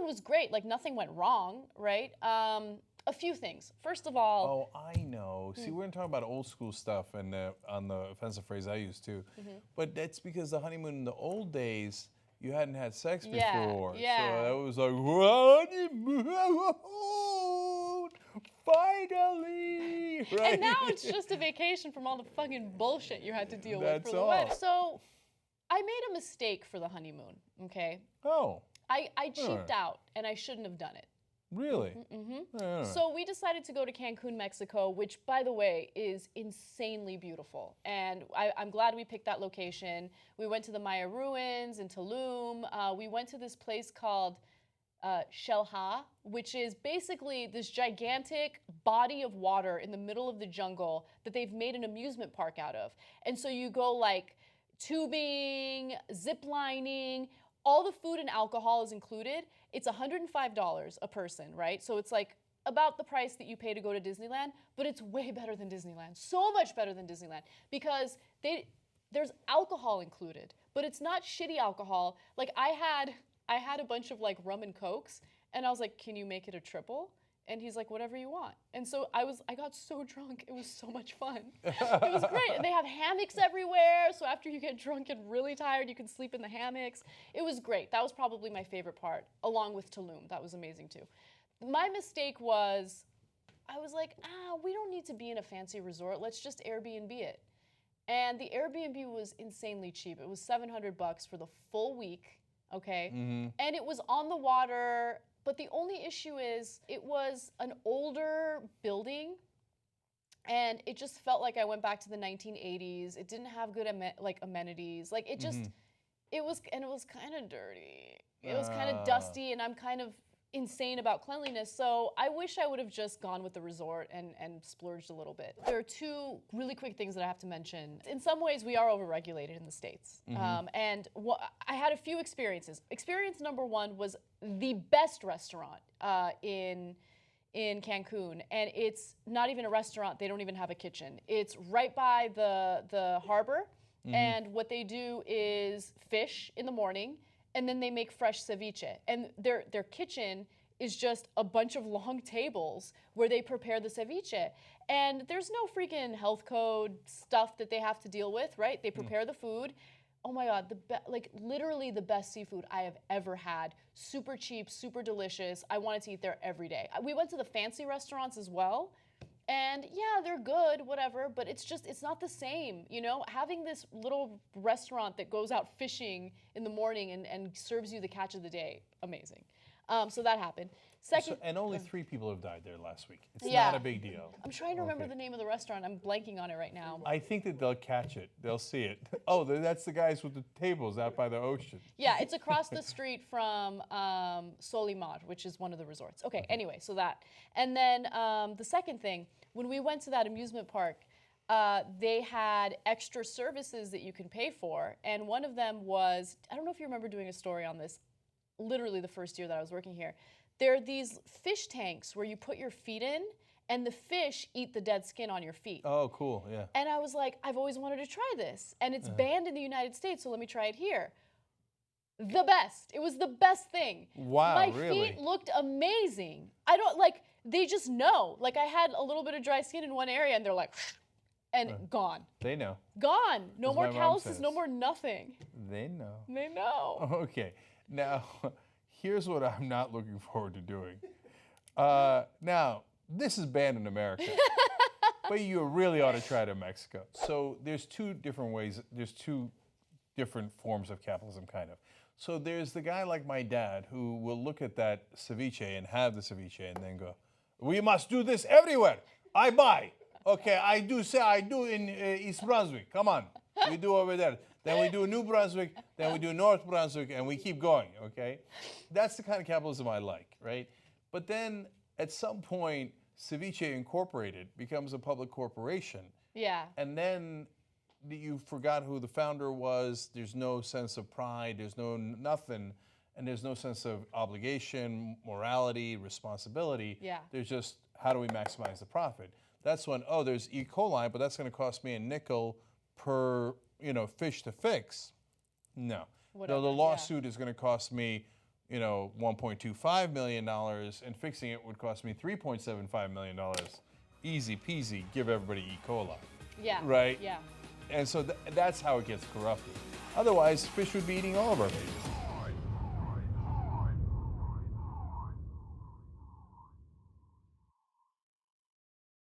honeymoon was great. Like nothing went wrong, right? A few things. First of all. Oh, I know. See, we're talking about old school stuff, and on the offensive phrase I use too. But that's because the honeymoon in the old days, you hadn't had sex before. Yeah. So that was like, honeymoon, finally. Right? And now it's just a vacation from all the fucking bullshit you had to deal with That's for the all. wedding. So I made a mistake for the honeymoon, okay? Oh. I cheaped out, and I shouldn't have done it. Really? So we decided to go to Cancun, Mexico, which, by the way, is insanely beautiful. And I'm glad we picked that location. We went to the Maya ruins in Tulum. We went to this place called Xel-Ha, which is basically this gigantic body of water in the middle of the jungle that they've made an amusement park out of. And so you go like tubing, zip lining, all the food and alcohol is included. It's $105 a person, right? So it's like about the price that you pay to go to Disneyland, but it's way better than Disneyland. So much better than Disneyland because there's alcohol included, but it's not shitty alcohol. Like I had a bunch of like rum and cokes, and I was like, "Can you make it a triple?" And he's like, "Whatever you want." And so I got so drunk. It was so much fun. It was great. And they have hammocks everywhere. So after you get drunk and really tired, you can sleep in the hammocks. It was great. That was probably my favorite part, along with Tulum. That was amazing too. My mistake was, I was like, we don't need to be in a fancy resort. Let's just Airbnb it. And the Airbnb was insanely cheap. It was $700 for the full week, okay? And it was on the water. But the only issue is it was an older building, and it just felt like I went back to the 1980s. It didn't have good amenities. Like it just, it was kind of dirty. It was kind of dusty, and I'm kind of insane about cleanliness. So I wish I would have just gone with the resort and splurged a little bit. There are two really quick things that I have to mention. In some ways, we are overregulated in the States. And I had a few experiences. Experience number one was the best restaurant in Cancun, and it's not even a restaurant. They don't even have a kitchen. It's right by the harbor, and what they do is fish in the morning, and then they make fresh ceviche. And their kitchen is just a bunch of long tables where they prepare the ceviche. And there's no freaking health code stuff that they have to deal with, right? They prepare the food. Oh my God, literally the best seafood I have ever had. Super cheap, super delicious. I wanted to eat there every day. We went to the fancy restaurants as well. And yeah, they're good, whatever, but it's not the same, you know? Having this little restaurant that goes out fishing in the morning and serves you the catch of the day, amazing. So that happened. Second, and only 3 people have died there last week. It's not a big deal. I'm trying to remember the name of the restaurant. I'm blanking on it right now. I think that they'll catch it. They'll see it. Oh, that's the guys with the tables out by the ocean. Yeah, it's across the street from Solimar, which is one of the resorts. Okay, anyway, so that. And then the second thing, when we went to that amusement park, they had extra services that you can pay for. And one of them was, I don't know if you remember doing a story on this, literally the first year that I was working here. There are these fish tanks where you put your feet in, and the fish eat the dead skin on your feet. Oh, cool, yeah. And I was like, I've always wanted to try this. And it's banned in the United States, so let me try it here. The best. It was the best thing. Wow, My really? feet looked amazing. They just know. Like, I had a little bit of dry skin in one area, and they're like, and gone. They know. Gone. No As more my mom calluses, says. no more nothing. They know. They know. Okay, now, here's what I'm not looking forward to doing. Now, this is banned in America, but you really ought to try it in Mexico. So there's 2 different ways, there's 2 different forms of capitalism, kind of. So there's the guy like my dad who will look at that ceviche and have the ceviche and then go, we must do this everywhere. I buy. Okay, I do in East Brunswick. Come on, we do over there. Then we do New Brunswick, then we do North Brunswick, and we keep going, okay? That's the kind of capitalism I like, right? But then at some point, Ceviche Incorporated becomes a public corporation. Yeah. And then you forgot who the founder was. There's no sense of pride. There's nothing. And there's no sense of obligation, morality, responsibility. Yeah. There's just, how do we maximize the profit? That's when, there's E. coli, but that's going to cost me a nickel per fish to fix. No. Whatever, The lawsuit is going to cost me you know, $1.25 million, and fixing it would cost me $3.75 million. Easy peasy, give everybody E. coli. Yeah. Right? Yeah. And so that's how it gets corrupted. Otherwise, fish would be eating all of our babies.